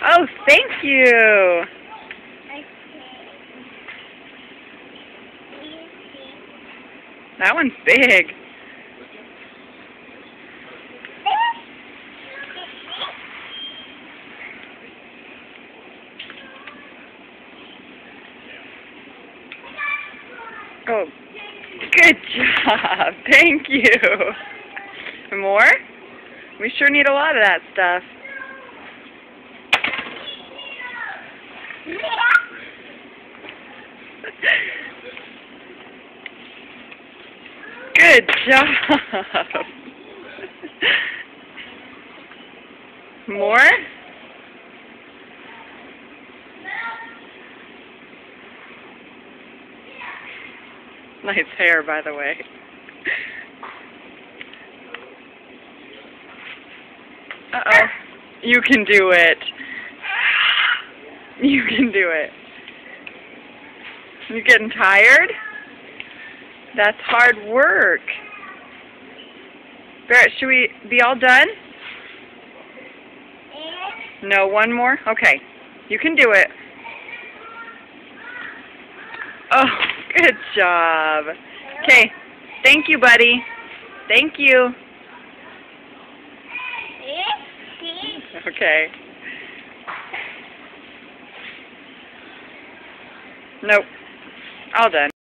Oh, thank you. That one's big. Oh, good job. Thank you. More? We sure need a lot of that stuff. Good job. More? Nice hair, by the way. Uh-oh. You can do it. You can do it. You getting tired? That's hard work. Barrett, should we be all done? No, one more? Okay. You can do it. Oh, good job. Okay. Thank you, buddy. Thank you. Okay. Nope. All done.